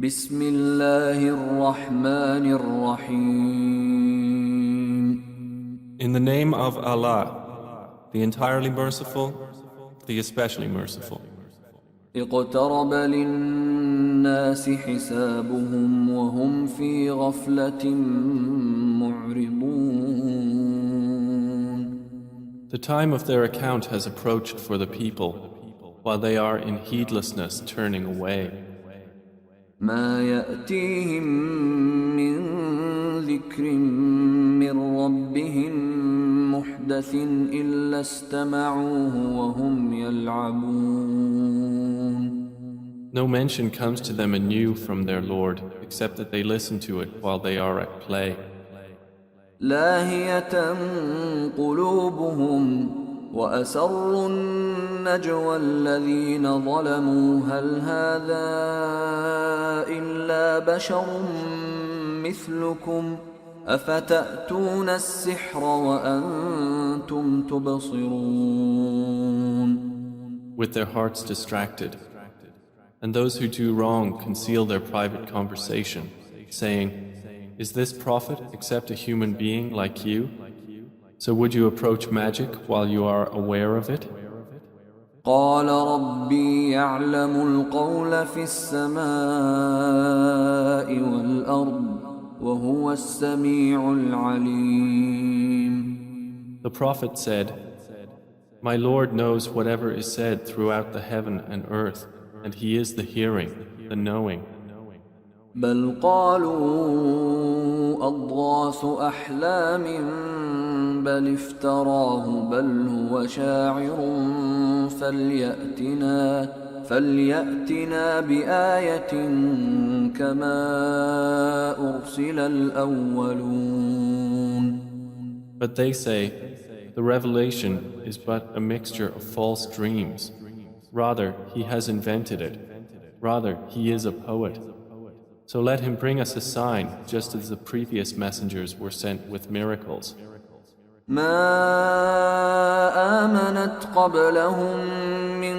بسم الله الرحمن الرحيم. In the name of Allah, the entirely merciful, the especially merciful. اقترب للناس حسابهم وهم في غفلة معرضون. The time of their account has approached for the people, while they are in heedlessness turning away. ما يأتيهم من ذكر من ربهم محدث إلا استمعوه وهم يلعبون. No mention comes to them anew from their Lord, except that they listen to it while they are at play. لاهية قلوبهم وأسروا النجوى الذين ظلموا هل هذا إلا بشر مثلكم أفتأتون السحر وأنتم تبصرون. With their hearts distracted. And those who do wrong conceal their private conversation, saying, "Is this prophet except a human being like you? So would you approach magic while you are aware of it?" قال ربي يعلم القول في السماء والأرض وهو السميع العليم. The prophet said, "My Lord knows whatever is said throughout the heaven and earth, and He is the hearing, the knowing." بل قالوا أضغاث أحلام بل افتراه بل هو شاعر فليأتنا بآية كما أرسل الأولون. But they say, "The revelation is but a mixture of false dreams. Rather, he has invented it. Rather, he is a poet. So let him bring us a sign, just as the previous messengers were sent with miracles." ما آمنت قبلهم من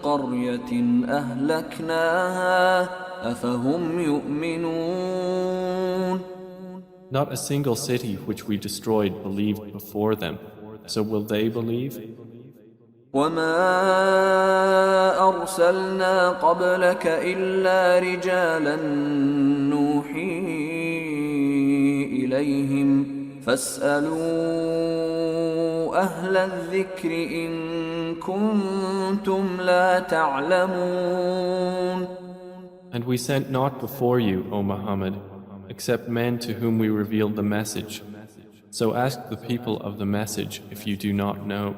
قرية أهلكناها أفهم يؤمنون. Not a single city which we destroyed believed before them. So will they believe? وما أرسلنا قبلك إلا رجالا نوحي إليهم فاسألوا أهل الذكر إن كنتم لا تعلمون. And we sent not before you, O Muhammad, except men to whom we revealed the message. So ask the people of the message if you do not know.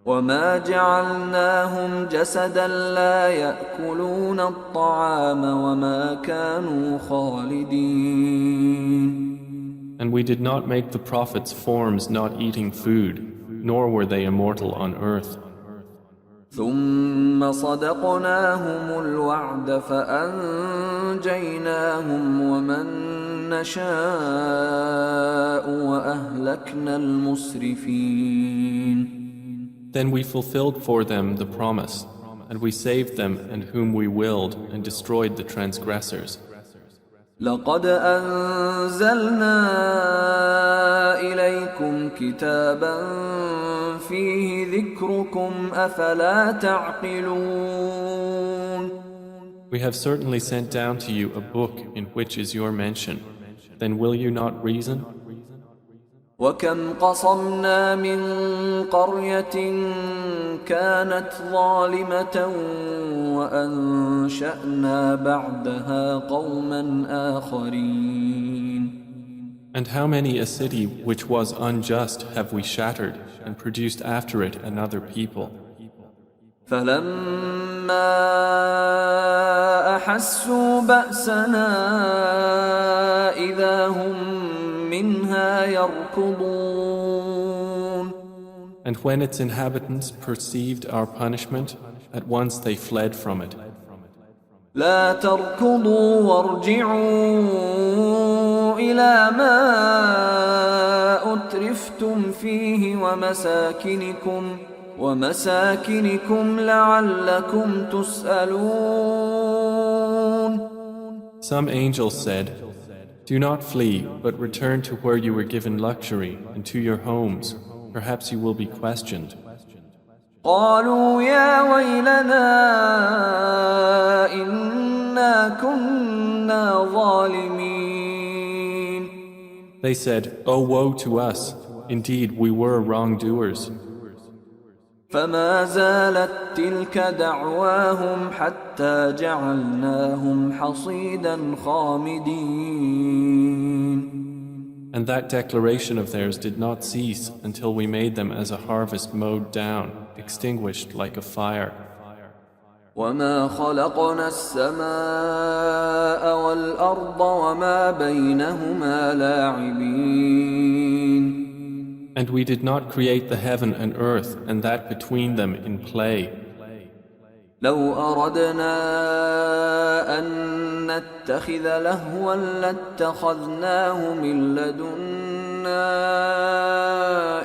وما جعلناهم جسدا لا يأكلون الطعام وما كانوا خالدين. And we did not make the prophets forms not eating food, nor were they immortal on earth. ثم صدقناهم الوعد فأنجيناهم ومن نشاء وأهلكنا المسرفين. Then we fulfilled for them the promise, and we saved them and whom we willed and destroyed the transgressors. لقد أنزلنا إليكم كتابا فيه ذكركم أفلا تعقلون. We have certainly sent down to you a book in which is your mention. Then will you not reason? وكم قصمنا من قرية كانت ظالمة وأنشأنا بعدها قوما آخرين. And how many a city which was unjust have we shattered and produced after it another people? فلما أحسوا بأسنا إذا هم منها يركضون. And when its inhabitants perceived our punishment, at once they fled from it. لا تركضوا وارجعوا إلى ما أترفتم فيه ومساكنكم لعلكم تسألون. Some angels said, "Do not flee, but return to where you were given luxury and to your homes. Perhaps you will be questioned." قالوا يا ويلنا إنا كنا ظالمين. They said, "Oh, woe to us! Indeed, we were wrongdoers." فما زالت تلك دعواهم حتى جعلناهم حصيدا خامدين. And that declaration of theirs did not cease until we made them as a harvest mowed down, extinguished like a fire. وما خلقنا السماء والأرض وما بينهما لاعبين. And we did not create the heaven and earth and that between them in play. لو أردنا أن نتخذ لهوا لاتخذناه من لدنا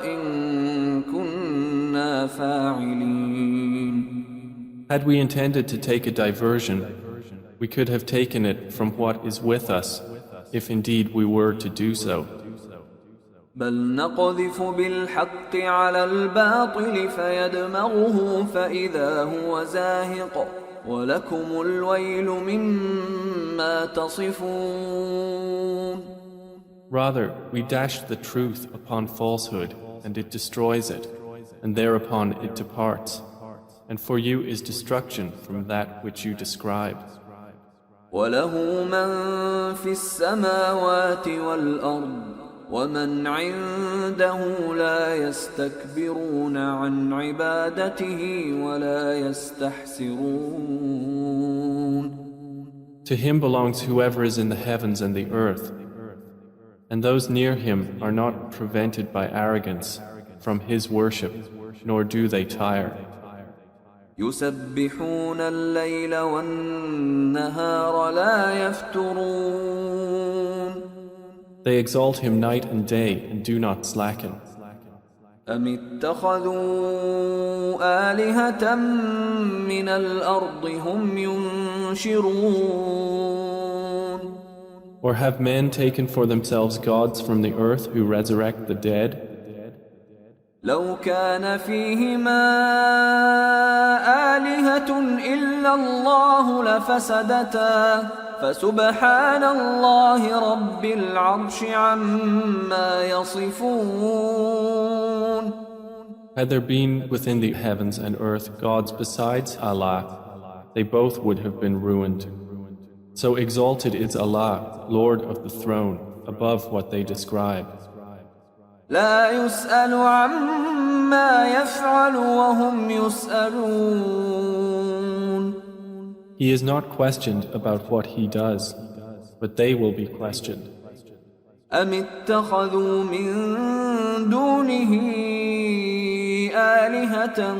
إن كنا فاعلين. Had we intended to take a diversion, we could have taken it from what is with us, if indeed we were to do so. بل نقذف بالحق على الباطل فيدمغه فإذا هو زاهق ولكم الويل مما تصفون. Rather, we dash the truth upon falsehood, and it destroys it, and thereupon it departs. And for you is destruction from that which you describe. وله من في السماوات والأرض ومن عنده لا يستكبرون عن عبادته ولا يستحسرون. To him belongs whoever is in the heavens and the earth, and those near him are not prevented by arrogance from his worship, nor do they tire. يسبحون الليل والنهار لا يفترون. They exalt him night and day and do not slacken. أم اتخذوا آلهة من الأرض هم ينشرون. Or have men taken for themselves gods from the earth who resurrect the dead? لو كان فيهما آلهة إلا الله لفسدتا فسبحان الله رب العرش عما يصفون. Had there been within the heavens and earth gods besides Allah, they both would have been ruined. So exalted is Allah, Lord of the throne, above what they describe. لا يسأل عما يفعل وهم يسألون. He is not questioned about what he does, but they will be questioned. أم اتخذوا من دونه آلهة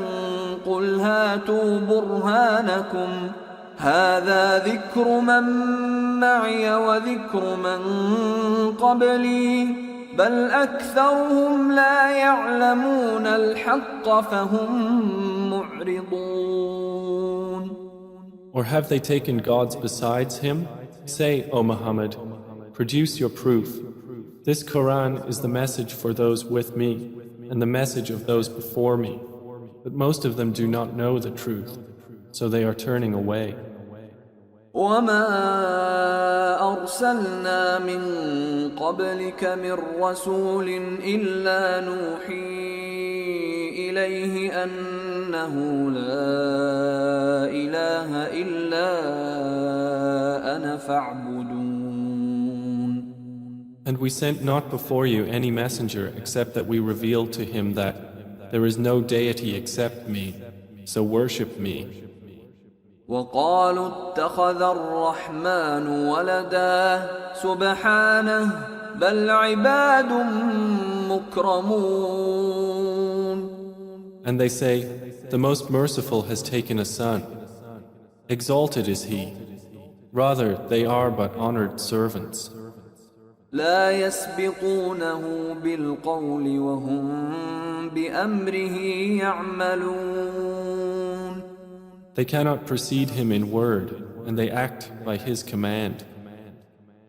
قل هاتوا برهانكم هذا ذكر من معي وذكر من قبلي بل أكثرهم لا يعلمون الحق فهم معرضون. Or have they taken gods besides him? Say, O Muhammad, produce your proof. This Quran is the message for those with me and the message of those before me. But most of them do not know the truth, so they are turning away. وما أرسلنا من قبلك من رسول إلا نوحي إليه أنه لا إله إلا أنا فاعبدون. And we sent not before you any messenger except that we revealed to him that there is no deity except me, so worship me. وقالوا اتخذ الرحمن ولدا سبحانه بل عباد مكرمون. And they say, the most merciful has taken a son. Exalted is he. Rather, they are but honored servants. لا يسبقونه بالقول وهم بأمره يعملون. They cannot precede him in word, and they act by his command.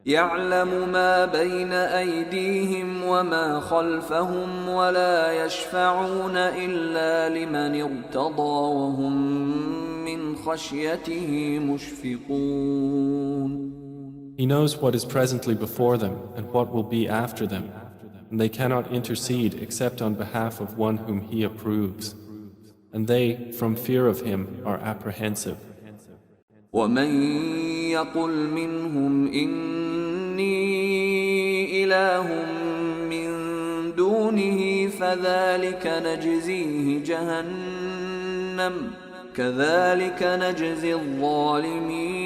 يعلم ما بين أيديهم وما خلفهم ولا يشفعون إلا لمن ارتضى وهم من خشيته مشفقون. He knows what is presently before them and what will be after them, and they cannot intercede except on behalf of one whom He approves, and they, from fear of Him, are apprehensive. ومن يقل منهم إني إله من دونه فذلك نجزيه جهنم كذلك نجزي الظالمين.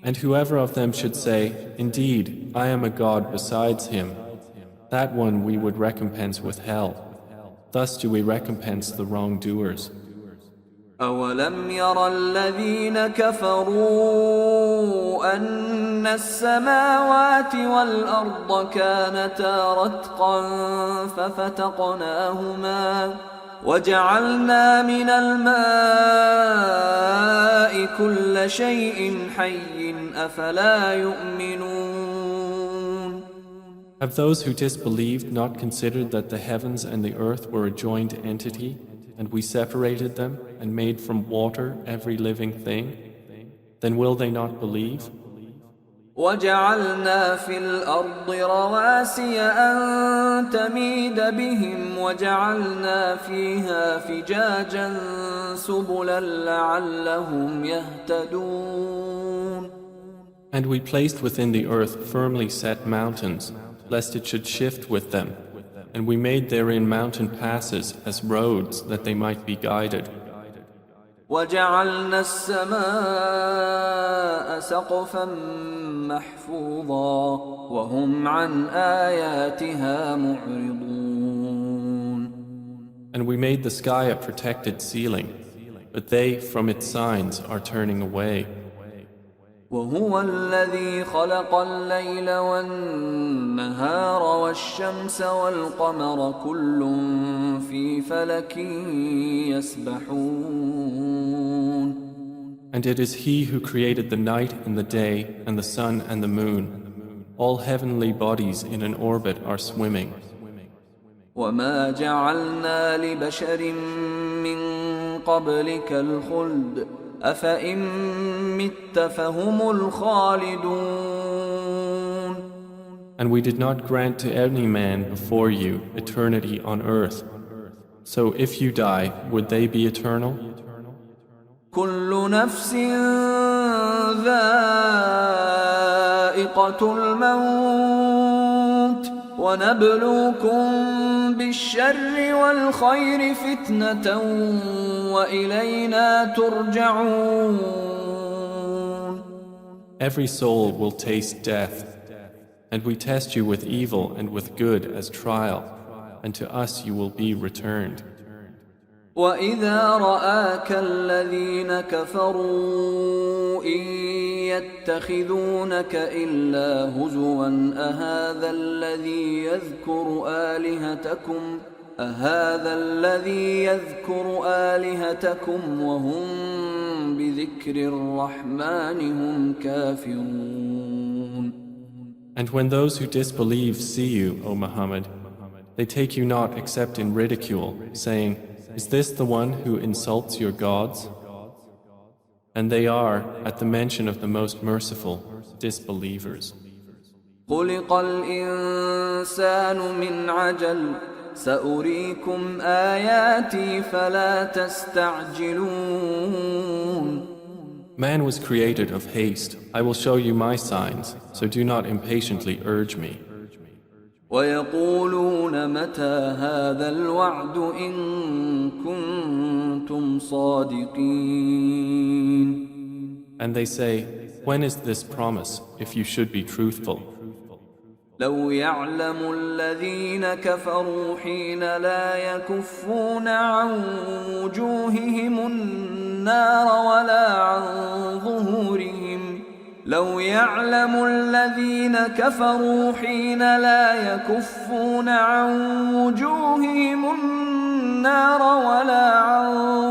And whoever of them should say, "Indeed, I am a God besides Him," that one we would recompense with hell. Thus do we recompense the wrongdoers. أولم ير الذين كفروا أن السماوات والأرض كانتا رتقا ففتقناهما وجعلنا من الماء كل شيء حي أفلا يؤمنون. Have those who disbelieved not considered that the heavens and the earth were a joined entity, and we separated them and made from water every living thing? Then will they not believe? وجعلنا في الأرض رواسي أن تميد بهم وجعلنا فيها فجاجا سبلا لعلهم يهتدون. And we placed within the earth firmly set mountains, lest it should shift with them, and we made therein mountain passes as roads that they might be guided. وجعلنا السماء سقفا محفوظا وهم عن آياتها معرضون. And we made the sky a protected ceiling, but they from its signs are turning away. وهو الذي خلق الليل والنهار والشمس والقمر كل في فلك يسبحون. And it is He who created the night and the day and the sun and the moon. All heavenly bodies in an orbit are swimming. وما جعلنا لبشر من قبلك الخلد أفإن مت فهم الخالدون. And we did not grant to any man before you eternity on earth. So if you die, would they be eternal? كل نفس ذائقة الموت ونبلوكم بالشر والخير فتنة وإلينا ترجعون. Every soul will taste death, and we test you with evil and with good as trial, and to us you will be returned. وإذا رآك الذين كفروا إن يتخذونك إلا هزوا أهذا الذي يذكر آلهتكم وهم بذكر الرحمن هم كافرون. And when those who disbelieve see you, O Muhammad, they take you not except in ridicule, saying, "Is this the one who insults your gods?" And they are, at the mention of the Most Merciful, disbelievers. خلق الإنسان من عجل سأريكم آياتي فلا تستعجلون. Man was created of haste. I will show you my signs, so do not impatiently urge me. ويقولون متى هذا الوعد إن كنتم صادقين. And they say, when is this promise, if you should be truthful? لو يعلم الذين كفروا حين لا يكفون عن وجوههم النار ولا عن ظهورهم لو يعلم الذين كفروا حين لا يكفون عن وجوههم النار ولا عن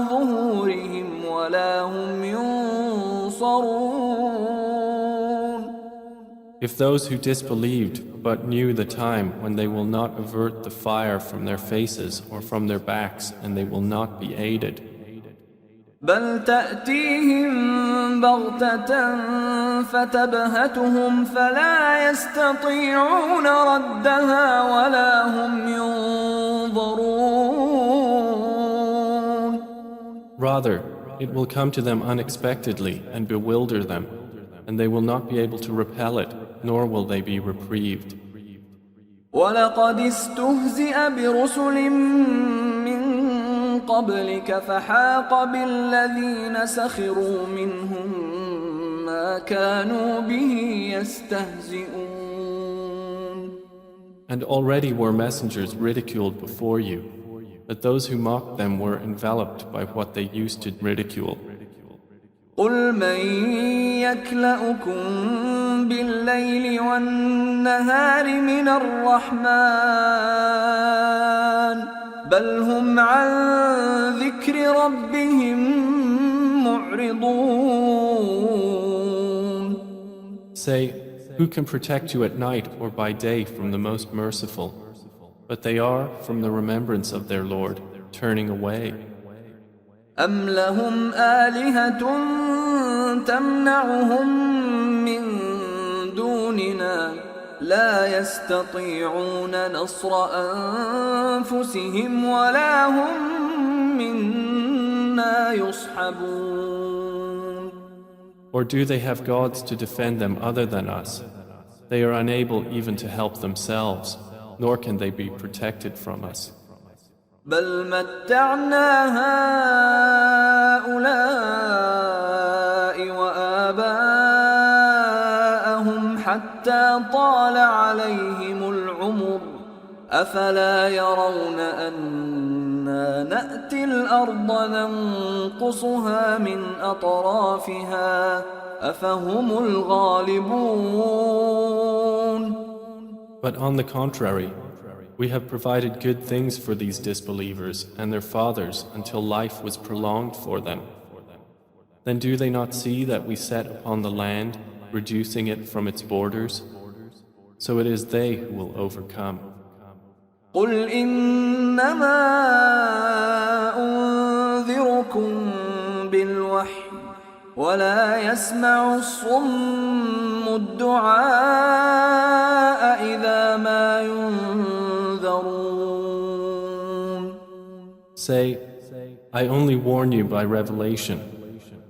ظهورهم ولا هم ينصرون. If those who disbelieved but knew the time when they will not avert the fire from their faces or from their backs and they will not be aided. بل تأتيهم بغتة فتبهتهم فلا يستطيعون ردها ولا هم ينظرون. Rather, it will come to them unexpectedly and bewilder them, and they will not be able to repel it, nor will they be reprieved. ولقد استهزئ برسل من قبلك فحاق بالذين سخروا منهم ما كانوا به يستهزئون. And already were messengers ridiculed before you, but those who mocked them were enveloped by what they used to ridicule. قل من يكلؤكم بالليل والنهار من الرحمن بل هم عن ذكر ربهم معرضون. Say, who can protect you at night or by day from the most merciful? But they are, from the remembrance of their Lord, turning away. أم لهم آلهة تمنعهم من دوننا لا يستطيعون نصر أنفسهم ولا هم منا يصحبون. Or do they have gods to defend them other than us? They are unable even to help themselves, nor can they be protected from us. بل متعنا هؤلاء وآباءهم حتى طال عليهم العمر أفلا يرون أنا نأتي الأرض ننقصها من أطرافها أفهم الغالبون. But on the contrary, we have provided good things for these disbelievers and their fathers until life was prolonged for them. Then do they not see that we set upon the land, reducing it from its borders? So it is they who will overcome. قل إنما أنذركم بالوحي ولا يسمع الصم الدعاء إذا ما ينذرون. Say, I only warn you by revelation,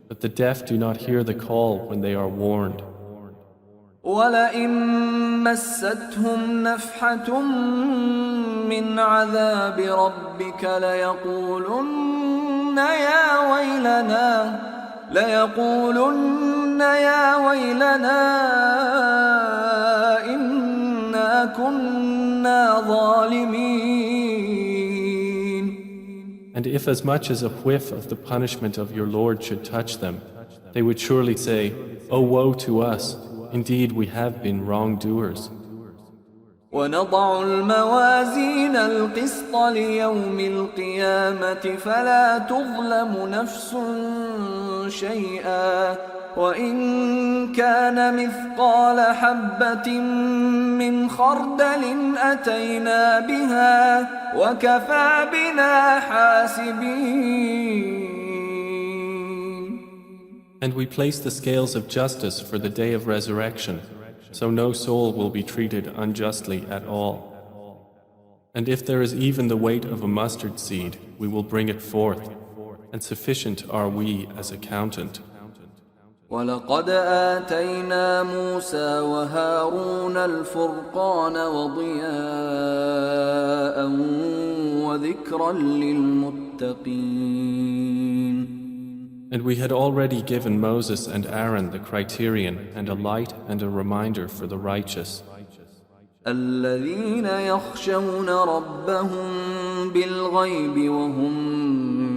but the deaf do not hear the call when they are warned. ولئن مستهم نفحة من عذاب ربك ليقولن يا ويلنا إنا كنا ظالمين. And if as much as a whiff of the punishment of your Lord should touch them, they would surely say, "Oh, woe to us! Indeed, we have been wrongdoers." ونضع الموازين القسط ليوم القيامة فلا تظلم نفس شيئا وإن كان مثقال حبة من خردل أتينا بها وكفى بنا حاسبين. And we place the scales of justice for the day of resurrection, so no soul will be treated unjustly at all. And if there is even the weight of a mustard seed, we will bring it forth, and sufficient are we as accountant. ولقد آتينا موسى وهارون الفرقان وضياء وذكرا للمتقين. And we had already given Moses and Aaron the criterion and a light and a reminder for the righteous. الذين يخشون ربهم بالغيب وهم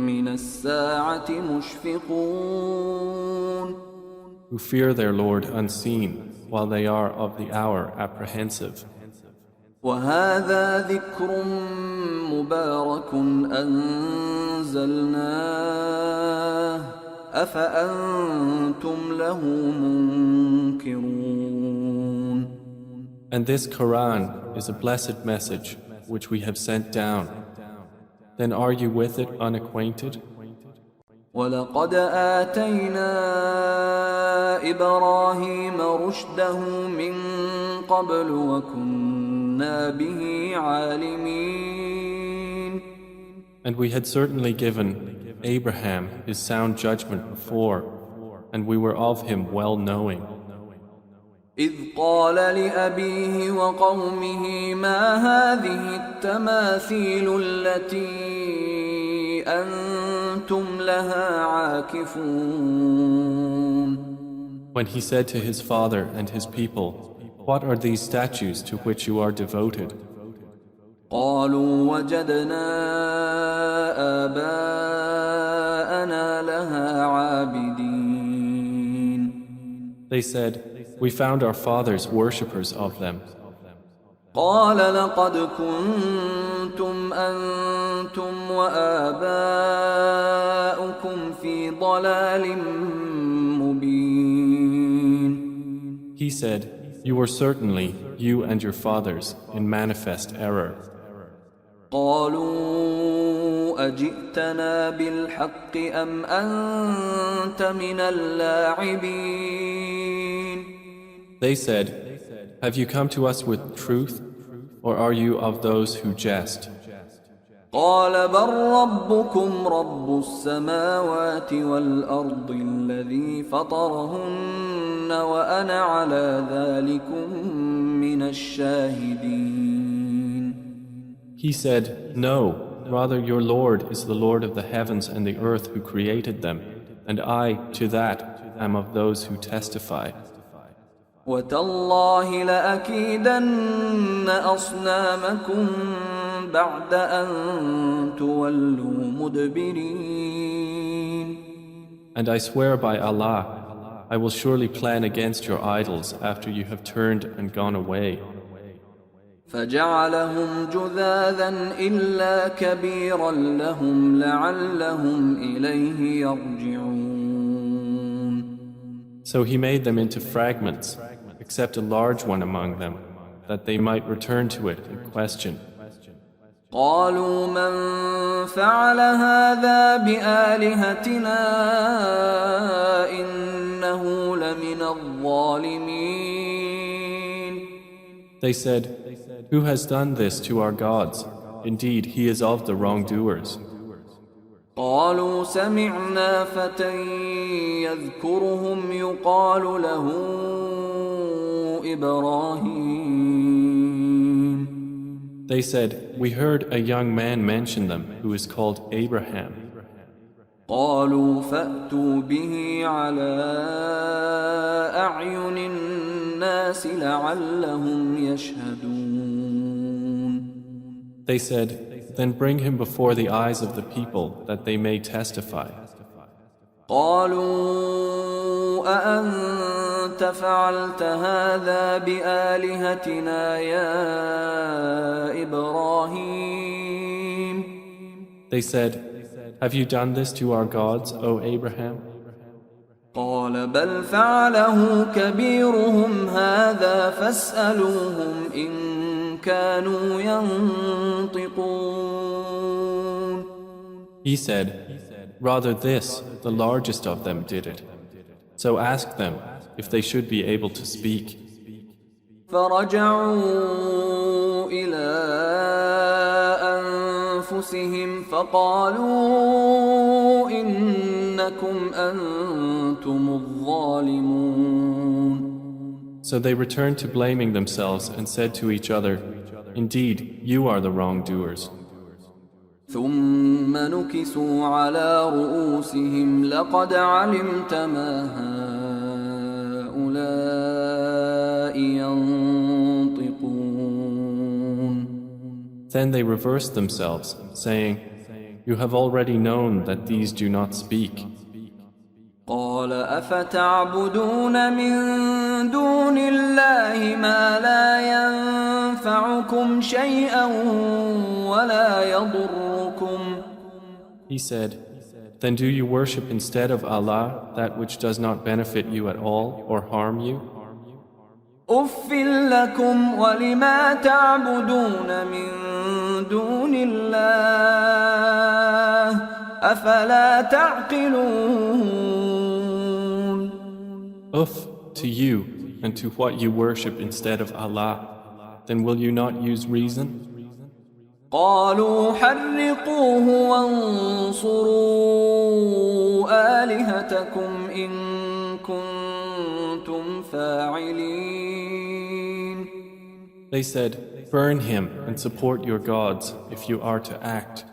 من الساعة مشفقون. Who fear their Lord unseen, while they are of the hour apprehensive. وهذا ذكر مبارك أنزلناه أفأنتم له منكرون. And this Quran is a blessed message which we have sent down. Then are you with it unacquainted? ولقد آتينا إبراهيم رشده من قبل وكنا به عالمين. And we had certainly given Abraham his sound judgment before, and we were of him well knowing. إذ قال لأبيه وقومه ما هذه التماثيل التي أنتم لها عاكفون. When he said to his father and his people, "What are these statues to which you are devoted?" قالوا وجدنا آباءنا لها عابدين. They said, "We found our fathers worshippers of them." قال لقد كنتم أنتم وآباؤكم في ضلال مبين. He said, "You were certainly, you and your fathers, in manifest error." قالوا أجئتنا بالحق أم أنت من اللاعبين. They said, "Have you come to us with truth, or are you of those who jest?" قال بل ربكم رب السماوات والأرض الذي فطرهن وأنا على ذلكم من الشاهدين. He said, "No, rather your Lord is the Lord of the heavens and the earth who created them, and I, to that, am of those who testify." وتالله لأكيدن أصنامكم بعد أن تولوا مدبرين. And I swear by Allah, I will surely plan against your idols after you have turned and gone away. فجعلهم جذاذا إلا كبيرا لهم لعلهم إليه يرجعون. So he made them into fragments, except a large one among them, that they might return to it and question. قالوا من فعل هذا بآلهتنا إنه لمن الظالمين. They said, "Who has done this to our gods? Indeed, he is of the wrongdoers." قالوا سمعنا فتى يذكرهم يقال له إبراهيم. They said, "We heard a young man mention them who is called Abraham." قالوا فأتوا به على أعين الناس لعلهم يشهدون. They said, "Then bring him before the eyes of the people that they may testify." قالوا أأنت فعلت هذا بآلهتنا يا إبراهيم. They said, "Have you done this to our gods, O Abraham?" قال بل فعله كبيرهم هذا فاسألوهم إن كانوا ينطقون. He said, "Rather this, the largest of them did it. So ask them if they should be able to speak." فرجعوا إلى أنفسهم فقالوا إنكم أنتم الظالمون. So they returned to blaming themselves and said to each other, "Indeed, you are the wrongdoers." ثم نكسوا على رؤوسهم لقد علمت ما هؤلاء ينطقون. Then they reversed themselves, saying, "You have already known that these do not speak." قال أفتعبدون من دون الله ما لا ينفعكم شيئا ولا يضركم. He said, "Then do you worship instead of Allah that which does not benefit you at all or harm you?" أف لكم ولما تعبدون من دون الله أفلا تعقلون. Uff to you and to what you worship instead of Allah. Then will you not use reason? قالوا حرقوه وانصروا آلهتكم إن كنتم فاعلين. They said, burn him and support your gods if you are to act.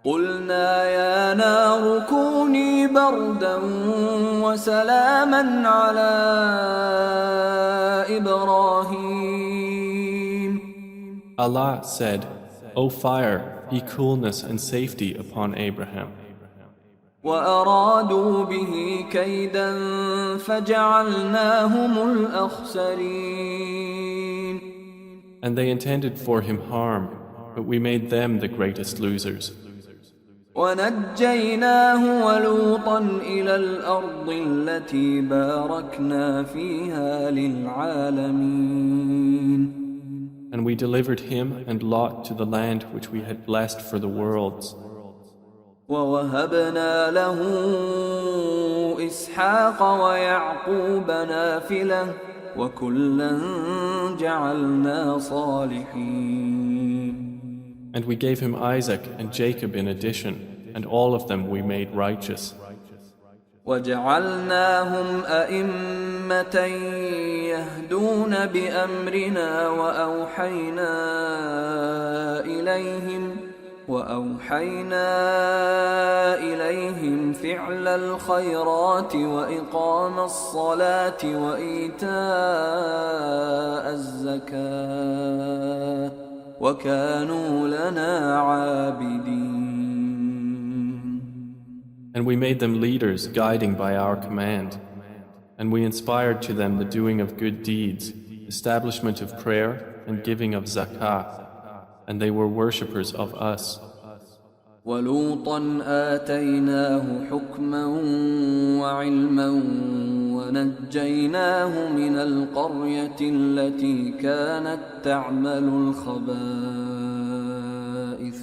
قلنا يا نار كوني بردا وسلاما على إبراهيم. Allah said, O fire, be coolness and safety upon Abraham. وأرادوا به كيدا فجعلناهم الأخسرين. And they intended for him harm, but we made them the greatest losers. ونجيناه ولوطا إلى الأرض التي باركنا فيها للعالمين. And we delivered him and Lot to the land which we had blessed for the worlds. ووهبنا له إسحاق ويعقوب نافلة وكلا جعلنا صالحين. And we gave him Isaac and Jacob in addition, and all of them we made righteous. وجعلناهم أئمة يهدون بأمرنا وأوحينا إليهم فعل الخيرات وإقام الصلاة وإيتاء الزكاة وكانوا لنا عابدين. And we made them leaders guiding by our command. And we inspired to them the doing of good deeds, establishment of prayer and giving of zakah. And they were worshippers of us. وَلُوطًا آتَيْنَاهُ حُكْمًا وَعِلْمًا وَنَجَّيْنَاهُ مِنَ الْقَرْيَةِ الَّتِي كَانَتْ تَعْمَلُ الْخَبَائِثَ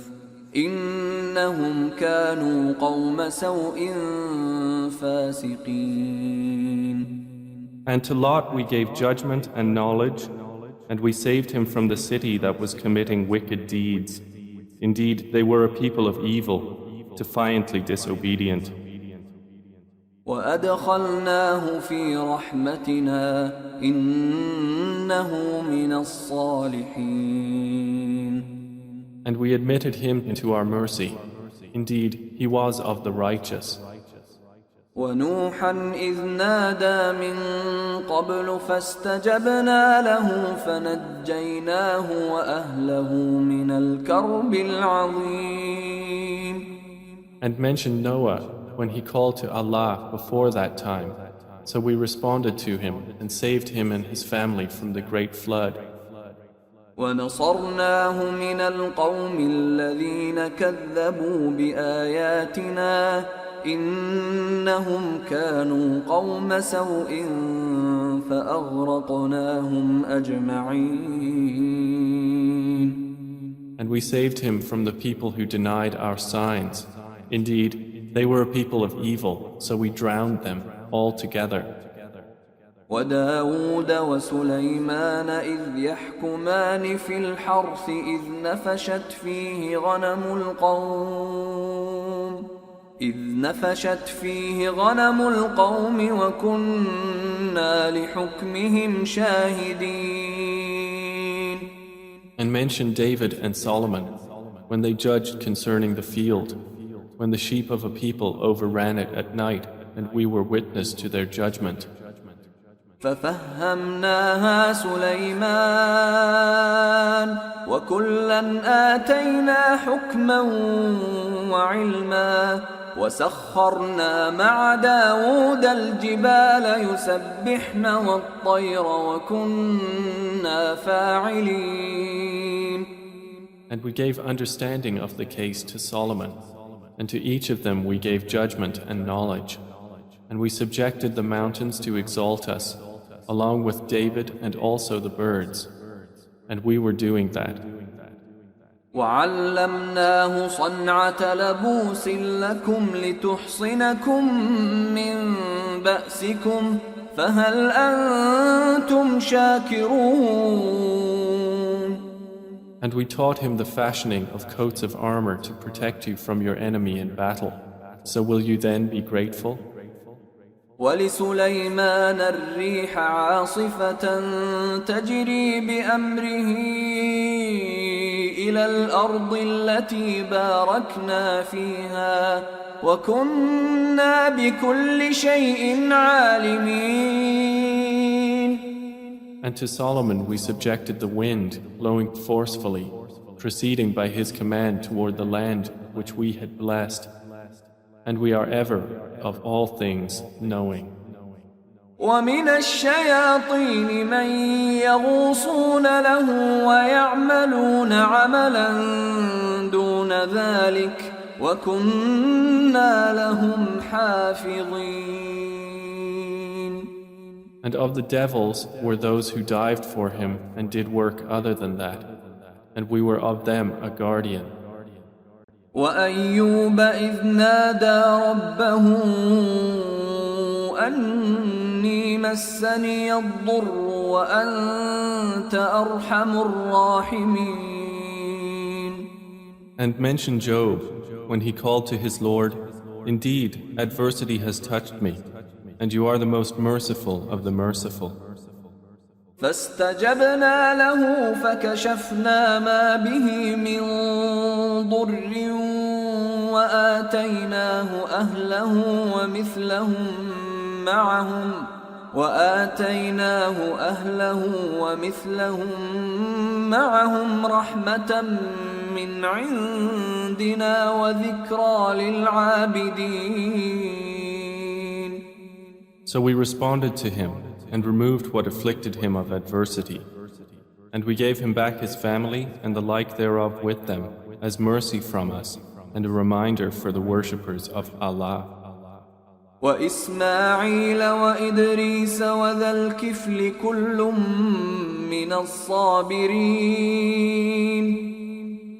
إِنَّهُمْ كَانُوا قَوْمَ سَوْءٍ فَاسِقِينَ. And to Lot we gave judgment and knowledge, and we saved him from the city that was committing wicked deeds. Indeed, they were a people of evil, defiantly disobedient. وَأَدْخَلْنَاهُ فِي رَحْمَتِنَا إِنَّهُ مِنَ الصَّالِحِينَ. And we admitted him into our mercy. Indeed, he was of the righteous. وَنُوحًا إِذْ نَادَى مِن قَبْلُ فَاسْتَجَبْنَا لَهُ فَنَجَّيْنَاهُ وَأَهْلَهُ مِنَ الْكَرْبِ الْعَظِيمِ. And mention Noah when he called to Allah before that time. So we responded to him and saved him and his family from the great flood. وَنَصَرْنَاهُ مِنَ الْقَوْمِ الَّذِينَ كَذَّبُوا بِآيَاتِنَا إِنَّهُمْ كَانُوا قَوْمَ سَوْءٍ فَأَغْرَقْنَاهُمْ أَجْمَعِينَ. And we saved him from the people who denied our signs. Indeed, they were a people of evil, so we drowned them all together. وداود وسليمان إذ يحكمان في الحرث إذ نفشت فيه غنم القوم وكنا لحكمهم شاهدين. And mention David and Solomon when they judged concerning the field, when the sheep of a people overran it at night, and we were witness to their judgment. ففهمناها سليمان وكلا آتينا حكما وعلما وسخرنا مع داود الجبال يسبحن والطير وكنا فاعلين. And we gave understanding of the case to Solomon, and to each of them we gave judgment and knowledge. And we subjected the mountains to exalt us, along with David and also the birds. And we were doing that. وعلمناه صنعة لبوس لكم لتحصنكم من بأسكم فهل أنتم شاكرون. And we taught him the fashioning of coats of armor to protect you from your enemy in battle. So will you then be grateful? ولسليمان الريح عاصفة تجري بأمره إلى الأرض التي باركنا فيها وكنا بكل شيء عالمين. And to Solomon we subjected the wind, blowing forcefully, proceeding by his command toward the land which we had blessed. And we are ever, of all things, knowing. ومن الشياطين من يغوصون له ويعملون عملا دون ذلك وكنا لهم حافظين. And of the devils were those who dived for him and did work other than that, and we were of them a guardian. وأيوب إذ نادى ربه أني مسني الضر وأنت أرحم الراحمين. And mention Job when he called to his Lord, "Indeed, adversity has touched me, and you are the most merciful of the merciful." فاستجبنا له فكشفنا ما به من ضر وآتيناه أهله ومثلهم معهم رحمة من عندنا وذكرى للعابدين. So we responded to him and removed what afflicted him of adversity. And we gave him back his family and the like thereof with them, as mercy from us, and a reminder for the worshippers of Allah. وإسماعيل وإدريس وذا الكفل كل من الصابرين.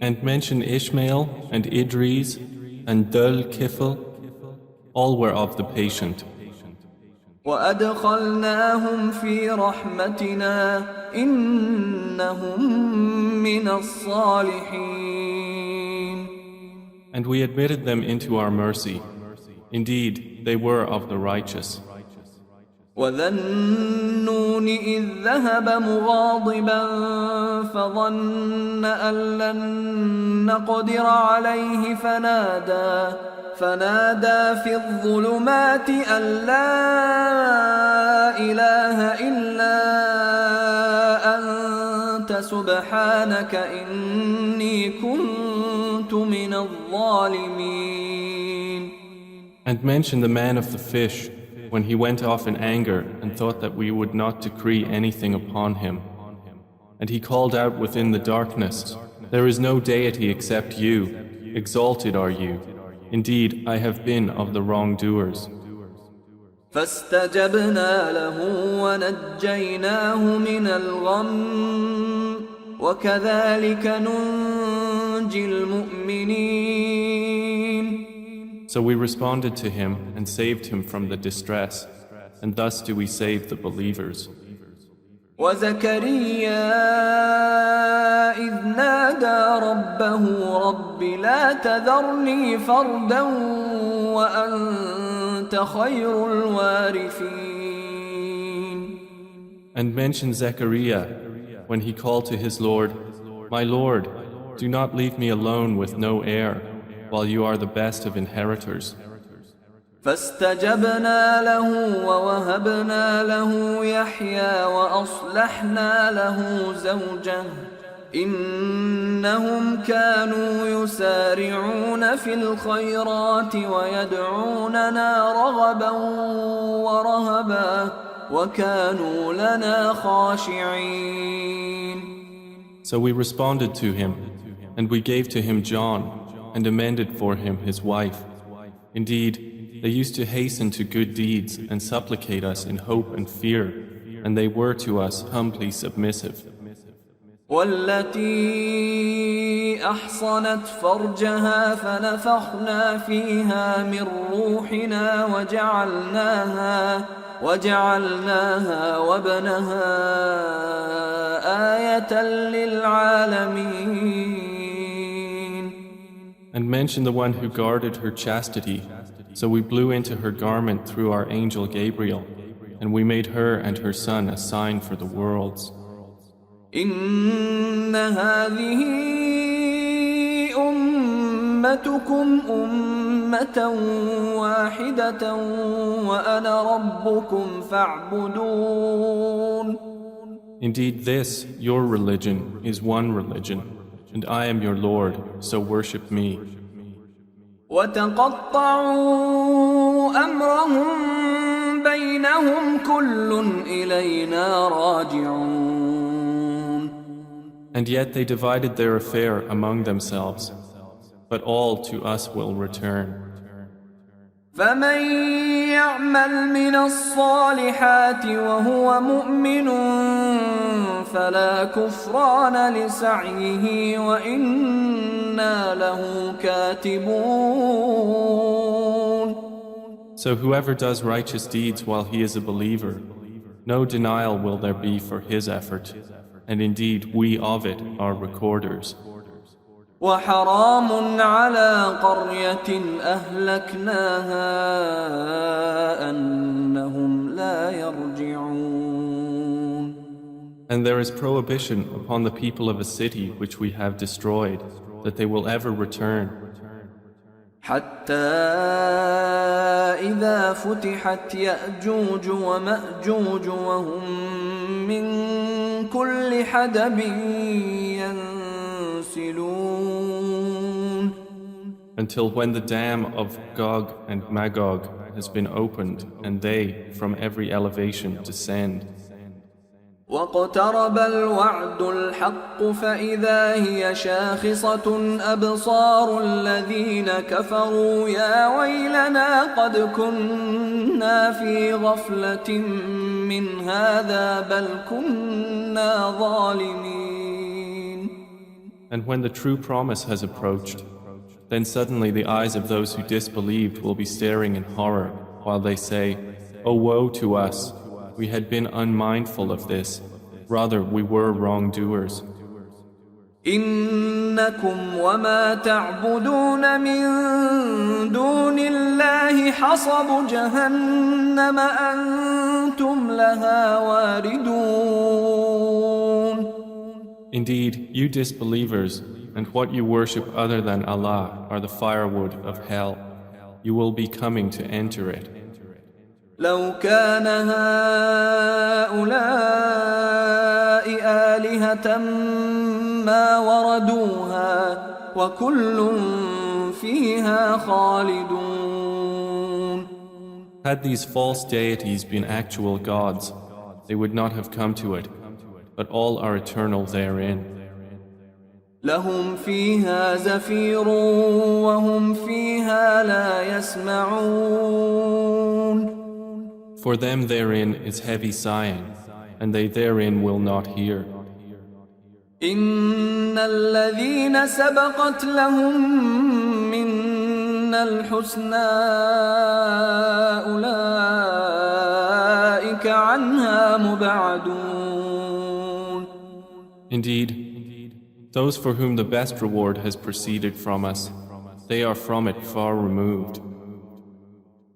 And mention Ishmael and Idris and Dhul Kifl, all were of the patient. وأدخلناهم في رحمتنا إنهم من الصالحين. And we admitted them into our mercy. Indeed, they were of the righteous. وذا النون إذ ذهب مغاضبا فظن أن لن نقدر عليه فنادى في الظلمات أن لا إله إلا أنت سبحانك إني كنت من الظالمين. And mention the man of the fish when he went off in anger and thought that we would not decree anything upon him. And he called out within the darkness, "There is no deity except you, exalted are you. Indeed, I have been of the wrongdoers." فاستجبنا له ونجيناه من الغم وكذلك ننجي المؤمنين. So we responded to him and saved him from the distress, and thus do we save the believers. وزكريا إذ نادى ربه رب لا تذرني فردا وأنت خير الوارثين. And mention Zechariah when he called to his Lord, "My Lord, do not leave me alone with no heir, while you are the best of inheritors." فاستجبنا له ووهبنا له يحيى وأصلحنا له زوجه إنهم كانوا يسارعون في الخيرات ويدعوننا رغبا ورهبا وكانوا لنا خاشعين. So we responded to him, and we gave to him John, and amended for him his wife. Indeed, they used to hasten to good deeds and supplicate us in hope and fear, and they were to us humbly submissive. والتي أحصنت فرجها فنفخنا فيها من روحنا وجعلناها وابنها آية للعالمين. And mention the one who guarded her chastity. So we blew into her garment through our angel Gabriel, and we made her and her son a sign for the worlds. إن هذه أمتكم أمة واحدة وأنا ربكم فاعبدون. Indeed, this, your religion, is one religion, and I am your Lord, so worship me. وتقطعوا أمرهم بينهم كل إلينا راجعون. And yet they divided their affair among themselves, but all to us will return. فمن يعمل من الصالحات وهو مؤمن فلا كفران لسعيه وإنا له كاتبون. So whoever does righteous deeds while he is a believer, no denial will there be for his effort, and indeed we of it are recorders. وحرام على قرية أهلكناها أنهم لا يرجعون. And there is prohibition upon the people of a city which we have destroyed, that they will ever return. حتى إذا فتحت يأجوج ومأجوج وهم من كل حدب ينسلون. Until when the dam of Gog and Magog has been opened and they from every elevation descend. واقترب الوعد الحق فإذا هي شاخصة أبصار الذين كفروا يا ويلنا قد كنا في غفلة من هذا بل كنا ظالمين. And when the true promise has approached, then suddenly the eyes of those who disbelieved will be staring in horror while they say, "Oh woe to us! We had been unmindful of this. Rather, we were wrongdoers." إنكم وما تعبدون من دون الله حصب جهنم أنتم لها واردون. Indeed, you disbelievers and what you worship other than Allah are the firewood of hell. You will be coming to enter it. لو كان هؤلاء آلهة ما وردوها وكل فيها خالدون. Had these false deities been actual gods, they would not have come to it, but all are eternal therein. لهم فيها زفير وهم فيها لا يسمعون. For them therein is heavy sighing, and they therein will not hear. إن الذين سبقت لهم منا الحسنى أولئك عنها مبعدون. Indeed, those for whom the best reward has proceeded from us, they are from it far removed.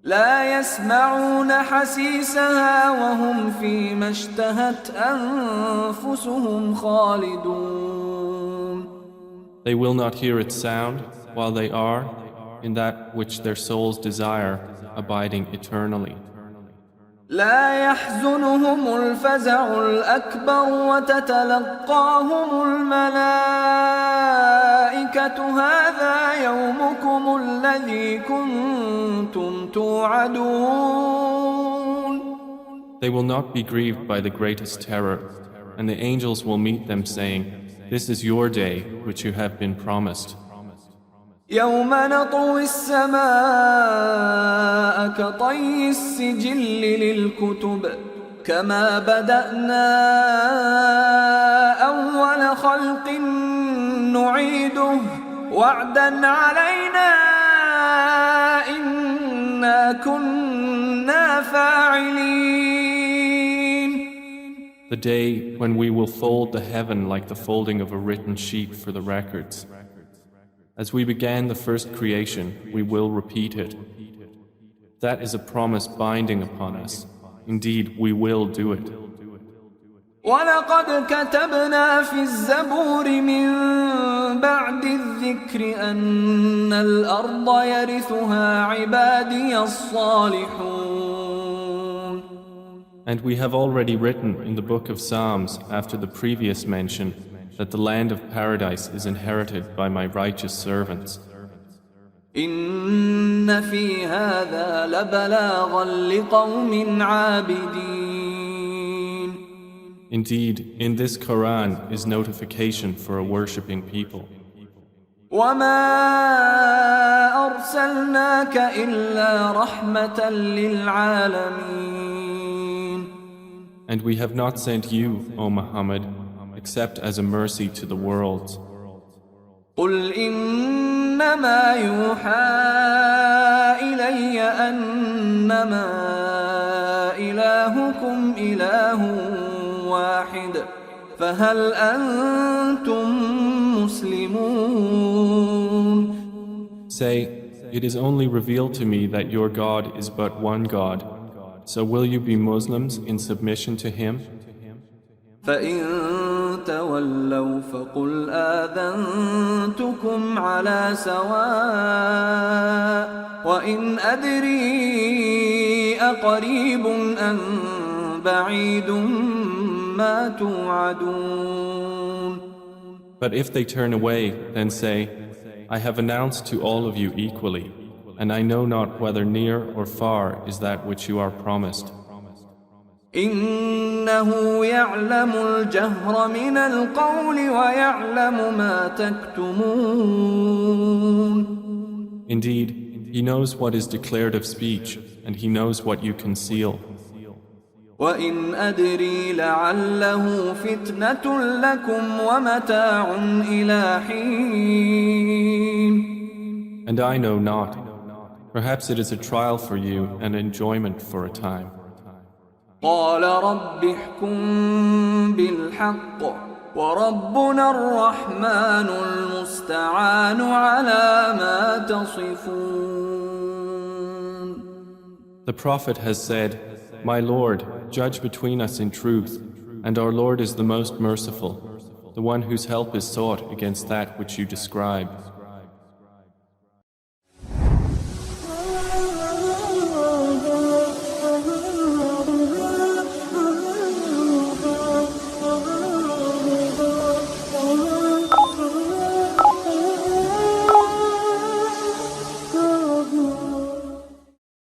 لا يسمعون حسيسها وهم فيما اشتهت أنفسهم خالدون. They will not hear its sound while they are in that which their souls desire, abiding eternally. لا يحزنهم الفزع الأكبر وتتلقاهم الملائكة هذا يومكم الذي كنتم توعدون. They will not be grieved by the greatest terror, and the angels will meet them saying, "This is your day which you have been promised." يوم نطوي السماء كطي السجل للكتب كما بدأنا أول خلق نعيده وعدا علينا إنا كنا فاعلين. The day when we will fold the heaven like the folding of a written sheet for the records. As we began the first creation, we will repeat it. That is a promise binding upon us. Indeed, we will do it. وَلَقَدْ كَتَبْنَا فِي الزَّبُورِ مِن بَعْدِ الذِّكْرِ أَنَّ الْأَرْضَ يَرِثُهَا عِبَادِيَ الصَّالِحُونَ. And we have already written in the book of Psalms after the previous mention that the land of paradise is inherited by my righteous servants. إِنَّ فِي هَذَا لَبَلَاغًا لِقَوْمٍ عَابِدِينَ. Indeed, in this Quran is notification for a worshipping people. وَمَا أَرْسَلْنَاكَ إِلَّا رَحْمَةً لِلْعَالَمِينَ. And we have not sent you, O Muhammad, except as a mercy to the worlds. قُلْ إِنَّمَا يُوحَى إِلَيَّ أَنَّمَا إِلَٰهُكُمْ إِلَٰهٌ واحد فهل أنتم مسلمون. Say, it is only revealed to me that your God is but one God. So will you be Muslims in submission to Him? فإن تولوا فقل آذنتكم على سواء وإن أدري أقريب أم بعيد ما توعدون. But if they turn away, then say, I have announced to all of you equally, and I know not whether near or far is that which you are promised. إنه يعلم الجهر من القول ويعلم ما تكتمون. Indeed, He knows what is declared of speech, and He knows what you conceal. وإن أدري لعله فتنة لكم ومتاع إلى حين. And I know not. Perhaps it is a trial for you and enjoyment for a time. قال رب احكم بالحق وربنا الرحمن المستعان على ما تصفون. The Prophet has said, My Lord, judge between us in truth, and our Lord is the most merciful, the one whose help is sought against that which you describe.